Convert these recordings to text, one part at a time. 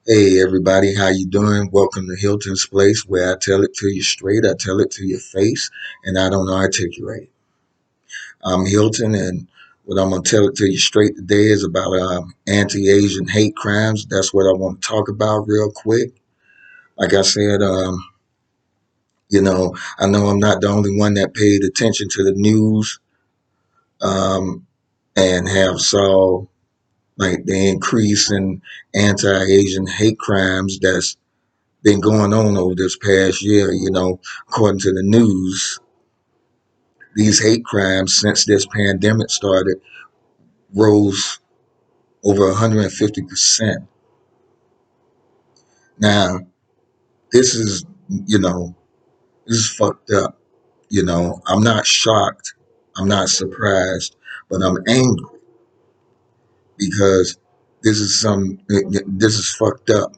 Hey everybody, how you doing? Welcome to Hilton's Place, where I tell it to you straight, I tell it to your face, and I don't articulate. I'm Hilton, and what I'm gonna tell it to you straight today is about anti-Asian hate crimes. That's what I want to talk about real quick. Like I said, I know I'm not the only one that paid attention to the news um, and have saw like the increase in anti-Asian hate crimes that's been going on over this past year. According to the news, these hate crimes since this pandemic started rose over 150%. Now, this is, you know, this is fucked up. I'm not shocked. I'm not surprised, but I'm angry because this is fucked up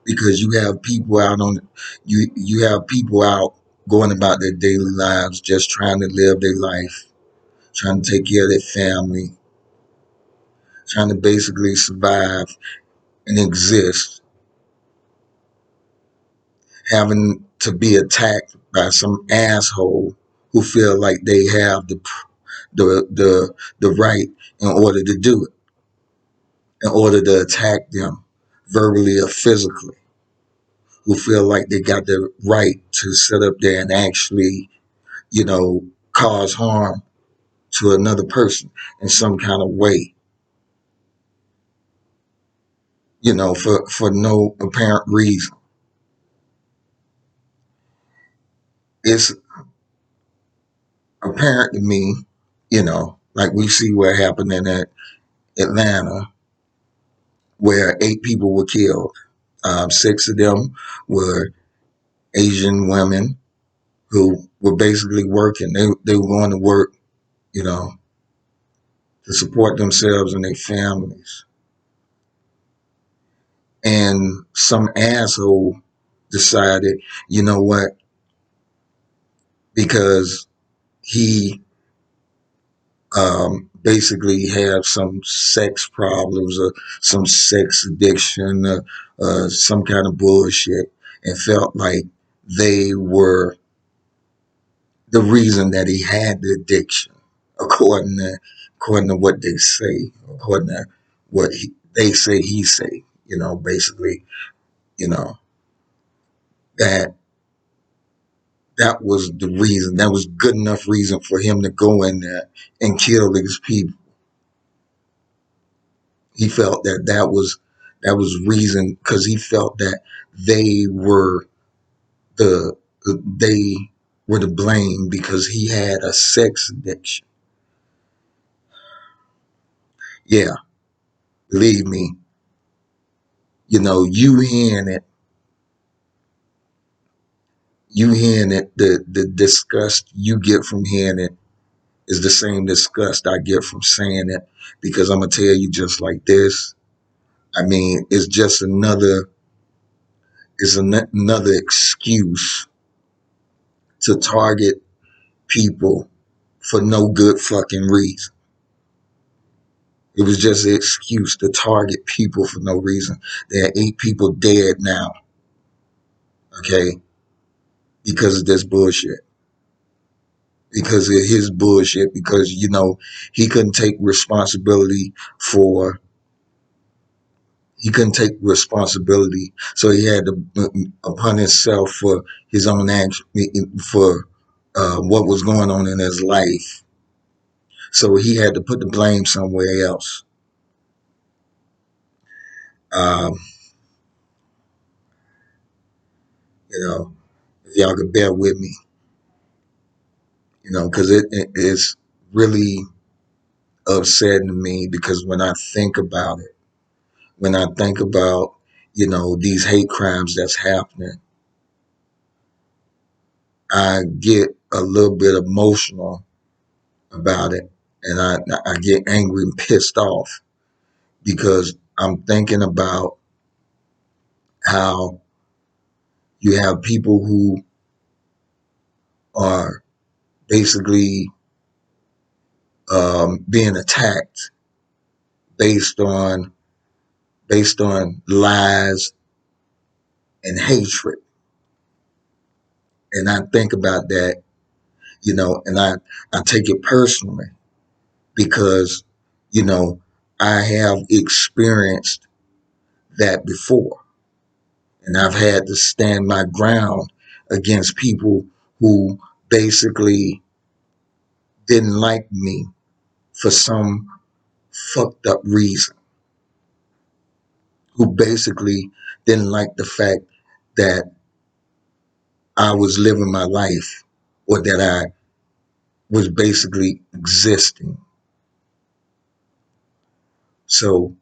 because you have people out going about their daily lives just trying to live their life, trying to take care of their family, trying to basically survive and exist, having to be attacked by some asshole who feel like they have the right in order to do it, in order to attack them verbally or physically, who feel like they got the right to sit up there and actually, you know, cause harm to another person in some kind of way, for no apparent reason. It's apparent to me, like we see what happened in Atlanta, where 8 people were killed. Six of them were Asian women who were basically working. They were going to work, you know, to support themselves and their families. And some asshole decided, you know what, because he basically have some sex problems or some sex addiction or some kind of bullshit, and felt like they were the reason that he had the addiction, according to what they say, according to what they say he say. Basically, you know that that was the reason. That was good enough reason for him to go in there and kill these people. He felt that was reason because he felt that they were the they were to blame because he had a sex addiction. Yeah, believe me, you hearing it, the disgust you get from hearing it is the same disgust I get from saying it, because I'm gonna tell you just like this. I mean, it's another excuse to target people for no good fucking reason. It was just an excuse to target people for no reason. There are 8 people dead now, okay, because of this bullshit. Because of his bullshit, because, he couldn't take responsibility for, he couldn't take responsibility. So he had to, upon himself for his own action, for what was going on in his life. So he had to put the blame somewhere else. Um, if y'all could bear with me, because it is really upsetting to me, because when I think about, these hate crimes that's happening, I get a little bit emotional about it, and I get angry and pissed off because I'm thinking about how you have people who are basically being attacked based on based on lies and hatred. And I think about that, and I take it personally because, you know, I have experienced that before. And I've had to stand my ground against people who basically didn't like me for some fucked up reason, who basically didn't like the fact that I was living my life or that I was basically existing. So,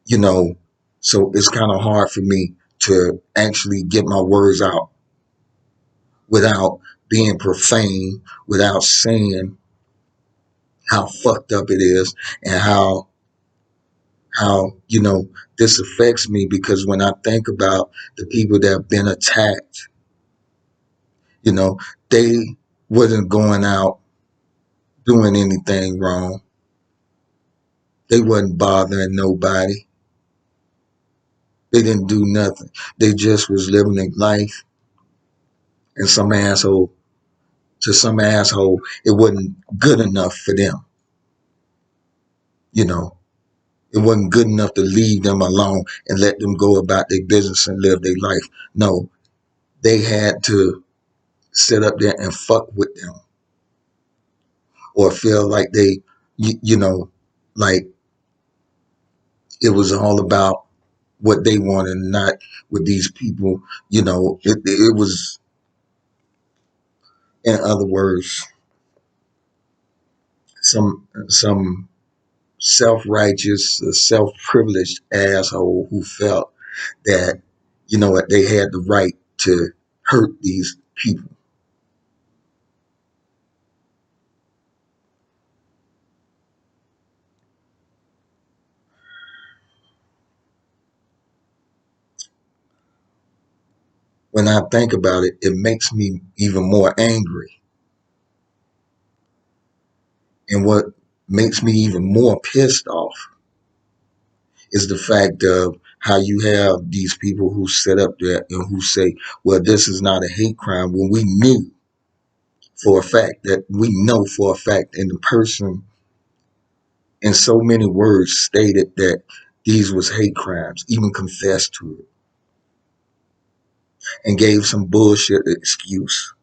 you know, so it's kind of hard for me to actually get my words out without being profane, without saying how fucked up it is and how this affects me, because when I think about the people that have been attacked, you know, they wasn't going out doing anything wrong. They wasn't bothering nobody. They didn't do nothing. They just was living their life, and some asshole, it wasn't good enough for them. You know, it wasn't good enough to leave them alone and let them go about their business and live their life. No, they had to sit up there and fuck with them, or feel like like it was all about what they wanted, not with these people. It was, in other words, some self-righteous, self-privileged asshole who felt that, what, they had the right to hurt these people. When I think about it, it makes me even more angry. And what makes me even more pissed off is the fact of how you have these people who sit up there and who say, well, this is not a hate crime, when we knew for a fact, that we know for a fact, and the person in so many words stated that these was hate crimes, even confessed to it, and gave some bullshit excuse.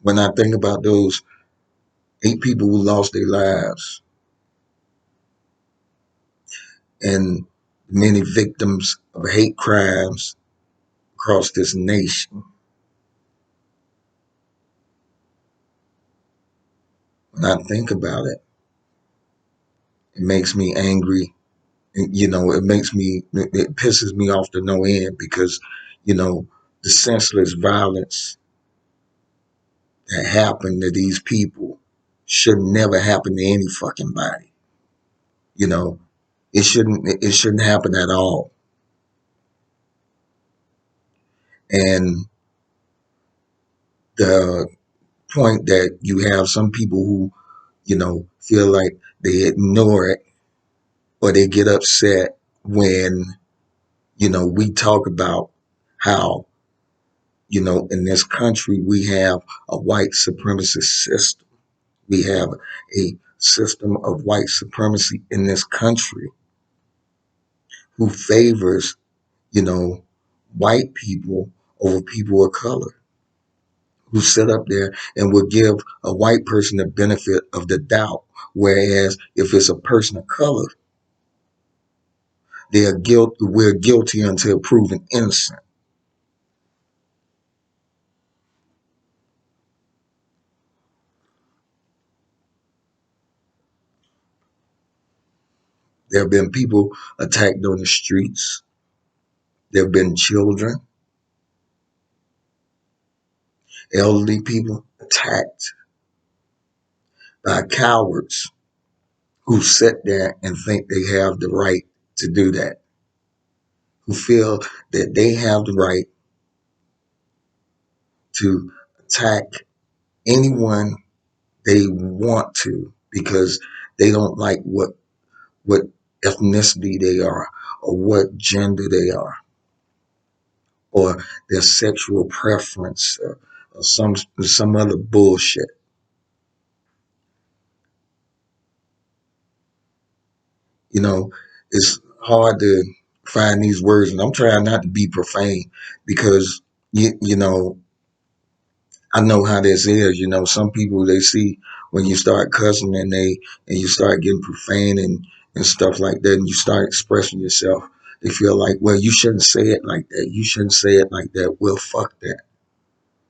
When I think about those 8 people who lost their lives and many victims of hate crimes across this nation, when I think about it, it makes me angry. It pisses me off to no end, because, the senseless violence that happened to these people should never happen to any fucking body. You know, it shouldn't happen at all. And the point that you have some people who, feel like they ignore it, or they get upset when, we talk about how, in this country we have a white supremacist system. We have a system of white supremacy in this country who favors, you know, white people over people of color, who sit up there and will give a white person the benefit of the doubt. Whereas if it's a person of color, we're guilty until proven innocent. There have been people attacked on the streets. There have been children, elderly people attacked by cowards who sit there and think they have the right to do that, who feel that they have the right to attack, anyone they want to because they don't like what ethnicity they are or what gender they are or their sexual preference or some other bullshit. You know, it's hard to find these words, and I'm trying not to be profane because you know I know how this is. You know, some people they see when you start cussing and you start getting profane and stuff like that, and you start expressing yourself. They feel like, well, you shouldn't say it like that. You shouldn't say it like that. Well, fuck that.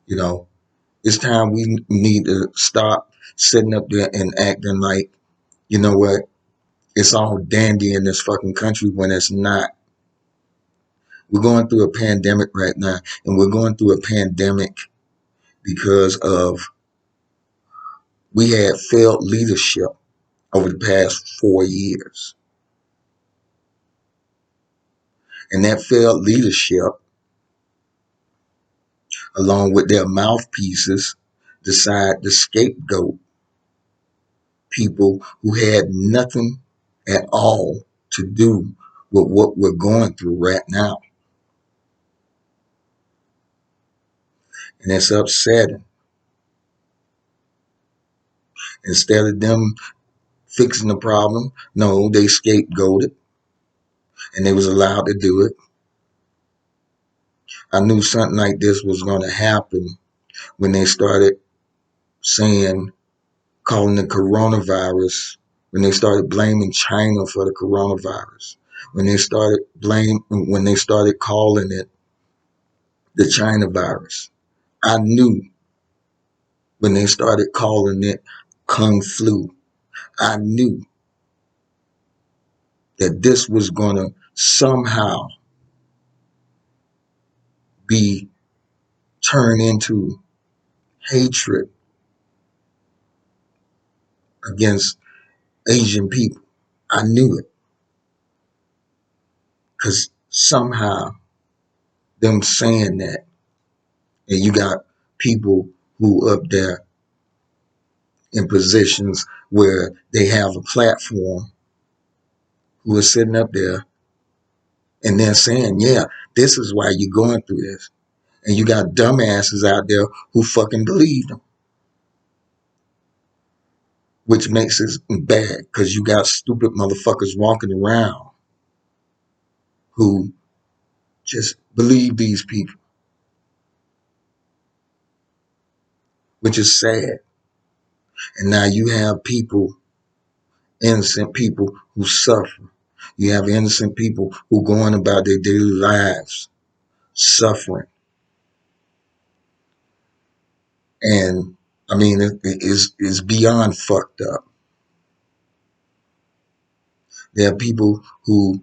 You know, it's time we need to stop sitting up there and acting like, you know what, it's all dandy in this fucking country when it's not. We're going through a pandemic right now, and we're going through a pandemic because of we had failed leadership over the past 4 years. And that failed leadership, along with their mouthpieces, decide to scapegoat people who had nothing at all to do with what we're going through right now. And it's upsetting. Instead of them fixing the problem, no, they scapegoated and they was allowed to do it. I knew something like this was going to happen when they started saying, calling the coronavirus, when they started blaming China for the coronavirus, when they started calling it the China virus. I knew when they started calling it Kung Flu. I knew that this was going to somehow be turned into hatred against Asian people. I knew it because somehow them saying that, and you got people who up there in positions where they have a platform who are sitting up there and they're saying, yeah, this is why you're going through this. And you got dumbasses out there who fucking believe them, which makes it bad because you got stupid motherfuckers walking around who just believe these people, which is sad. And now you have people, innocent people who suffer. You have innocent people who go on about their daily lives suffering. And I mean, it's beyond fucked up. There are people who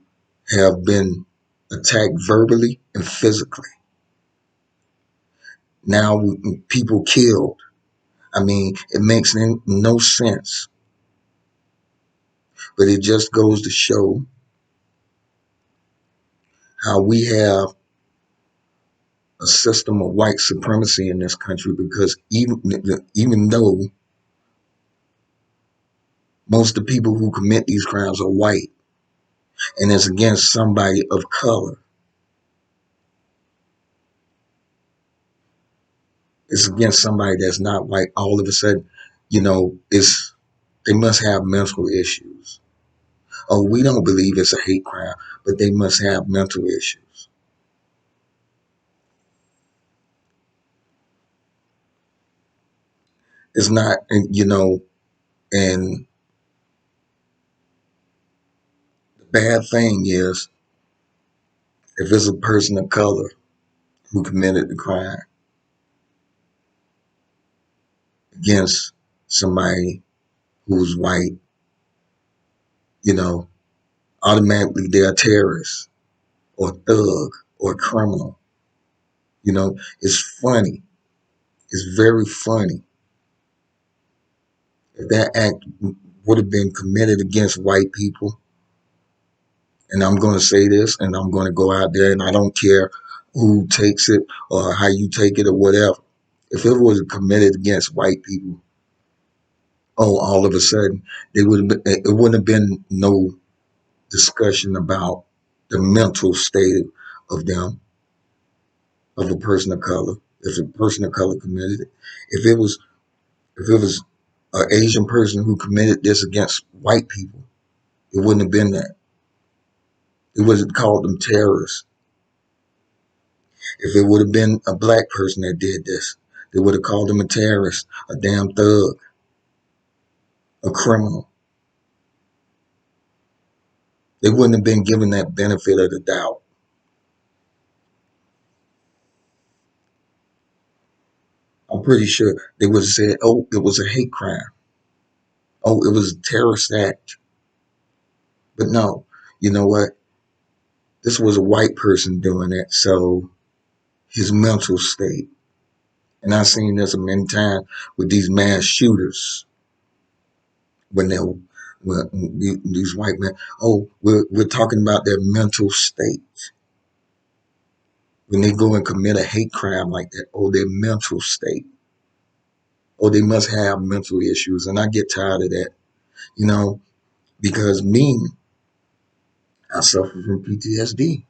have been attacked verbally and physically. Now people killed. I mean, it makes no sense. But it just goes to show how we have a system of white supremacy in this country because even though most of the people who commit these crimes are white and it's against somebody of color, it's against somebody that's not white, all of a sudden, you know, they must have mental issues. Oh, we don't believe it's a hate crime, but they must have mental issues. It's not, you know, and the bad thing is if it's a person of color who committed the crime against somebody who's white, you know, automatically they're a terrorist or thug or criminal. You know, it's funny. It's very funny. If that act would have been committed against white people, and I'm going to say this, and I'm going to go out there, and I don't care who takes it or how you take it or whatever. If it was committed against white people, oh, all of a sudden they would have been, it wouldn't have been no discussion about the mental state of them, of a person of color. If a person of color committed it, if it was if it was an Asian person who committed this against white people, it wouldn't have been that. It would have called them terrorists. If it would have been a black person that did this, they would have called him a terrorist, a damn thug, a criminal. They wouldn't have been given that benefit of the doubt. I'm pretty sure they would have said, oh, it was a hate crime. Oh, it was a terrorist act. But no, you know what? This was a white person doing it, so his mental state. And I've seen this many times with these mass shooters when these white men. Oh, we're talking about their mental state when they go and commit a hate crime like that. Oh, their mental state. Oh, they must have mental issues, and I get tired of that. You know, because me, I suffer from PTSD.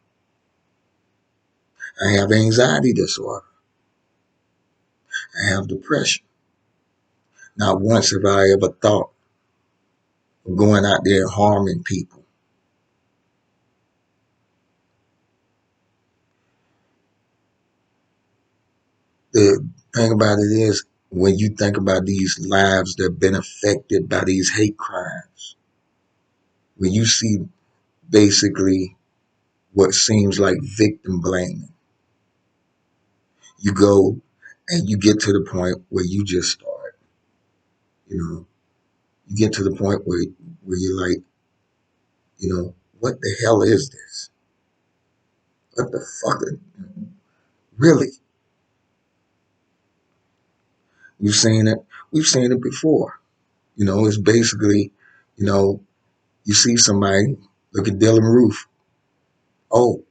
I have anxiety disorder. I have depression. Not once have I ever thought of going out there and harming people. The thing about it is, when you think about these lives that have been affected by these hate crimes, when you see basically what seems like victim blaming, you go and you get to the point where you just start, you know, you get to the point where you're like, what the hell is this? What the fuck? Really? We've seen it. We've seen it before. It's basically, you know, you see somebody, look at Dylan Roof. Oh,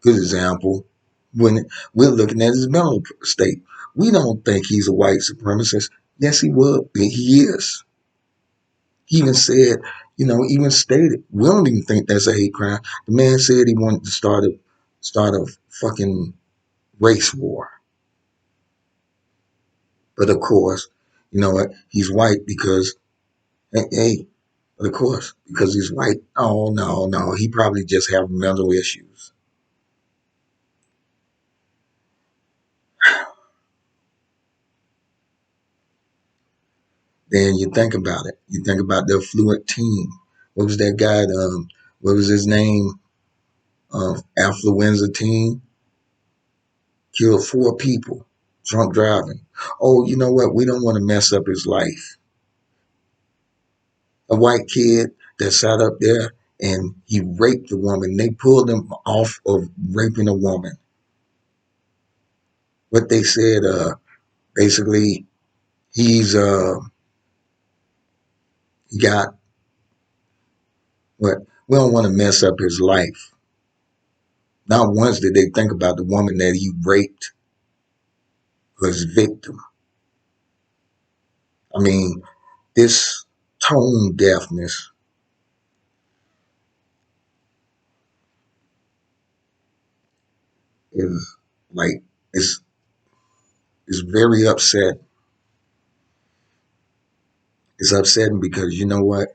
good example. When we're looking at his mental state, we don't think he's a white supremacist. Yes, he would. He is. He even said, even stated, we don't even think that's a hate crime. The man said he wanted to start a fucking race war. But of course, you know what? He's white because, hey, but of course, because he's white. Oh, no, no. He probably just have mental issues. Then you think about it. You think about the affluent team. What was that guy? What was his name? Affluenza team killed 4 people drunk driving. Oh, you know what? We don't want to mess up his life. A white kid that sat up there and he raped a woman. They pulled him off of raping a woman. What they said, basically, he's he got what? We don't want to mess up his life. Not once did they think about the woman that he raped, his victim. I mean, this tone deafness is like it's very upset. It's upsetting because you know what?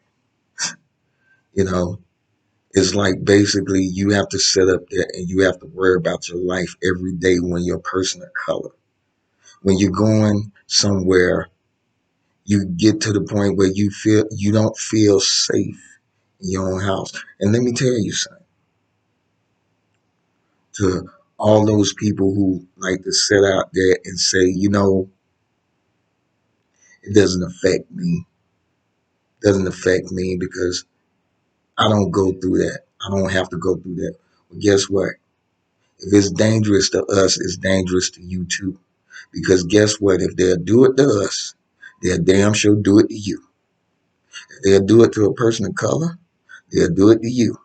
You know, it's like basically you have to sit up there and you have to worry about your life every day when you're a person of color. When you're going somewhere, you get to the point where you don't feel safe in your own house. And let me tell you something. To all those people who like to sit out there and say, it doesn't affect me. It doesn't affect me because I don't go through that. I don't have to go through that. Well, guess what? If it's dangerous to us, it's dangerous to you too. Because guess what? If they'll do it to us, they'll damn sure do it to you. If they'll do it to a person of color, they'll do it to you.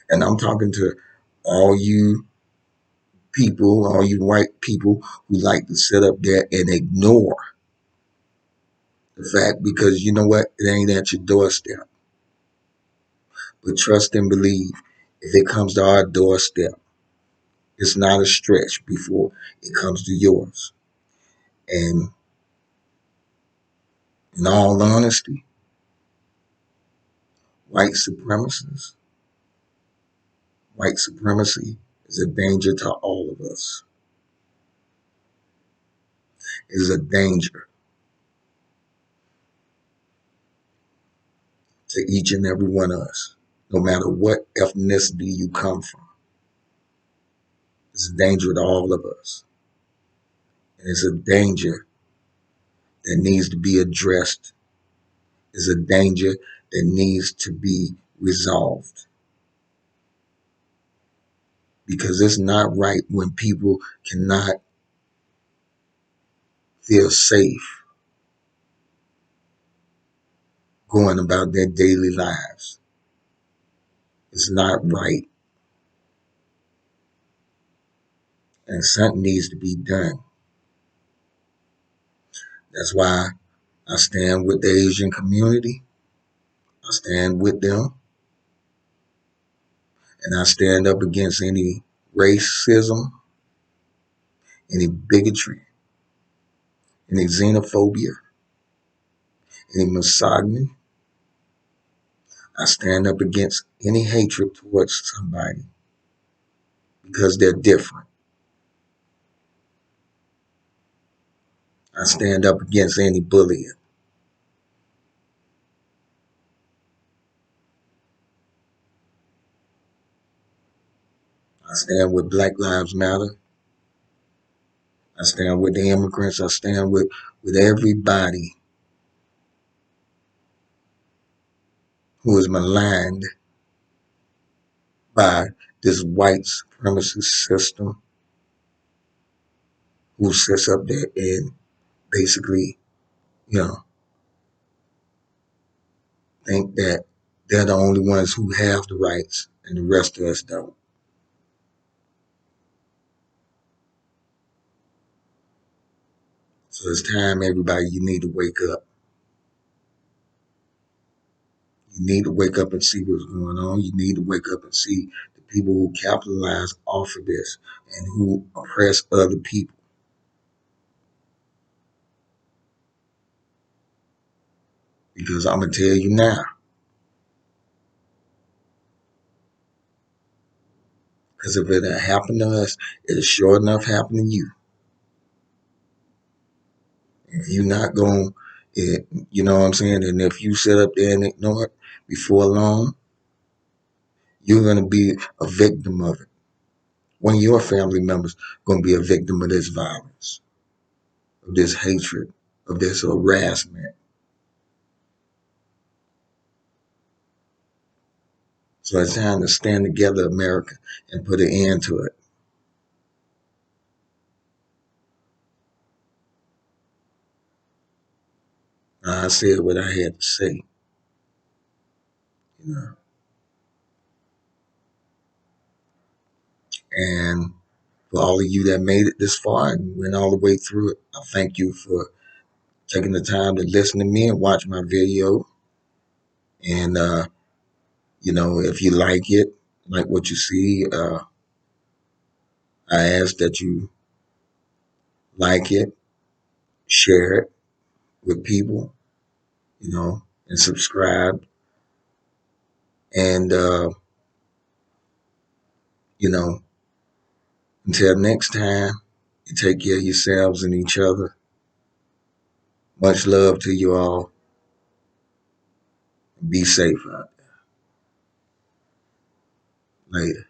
And I'm talking to all you people, all you white people who like to sit up there and ignore the fact, because you know what? It ain't at your doorstep. But trust and believe, if it comes to our doorstep, it's not a stretch before it comes to yours. And in all honesty, white supremacists, white supremacy is a danger to all of us. It is a danger to each and every one of us, no matter what ethnicity you come from. It's a danger to all of us. And it's a danger that needs to be addressed. It's a danger that needs to be resolved. Because it's not right when people cannot feel safe going about their daily lives. It's not right. And something needs to be done. That's why I stand with the Asian community. I stand with them. And I stand up against any racism, any bigotry, any xenophobia, any misogyny. I stand up against any hatred towards somebody because they're different. I stand up against any bullying. I stand with Black Lives Matter. I stand with the immigrants. I stand with everybody who is maligned by this white supremacist system, who sits up there and basically, you know, think that they're the only ones who have the rights and the rest of us don't. So it's time, everybody, you need to wake up. You need to wake up and see what's going on. You need to wake up and see the people who capitalize off of this and who oppress other people. Because I'm going to tell you now, because if it had happened to us, it'll sure enough happen to you. If you're not going, you know what I'm saying? And if you sit up there and ignore it, before long, you're going to be a victim of it. One of your family members going to be a victim of this violence, of this hatred, of this harassment. So it's time to stand together, America, and put an end to it. I said what I had to say, you know. And for all of you that made it this far and went all the way through it, I thank you for taking the time to listen to me and watch my video. And you know, if you like it, like what you see, I ask that you like it, share it with people, you know, and subscribe. And, you know, until next time, you take care of yourselves and each other. Much love to you all. Be safe out there. Later.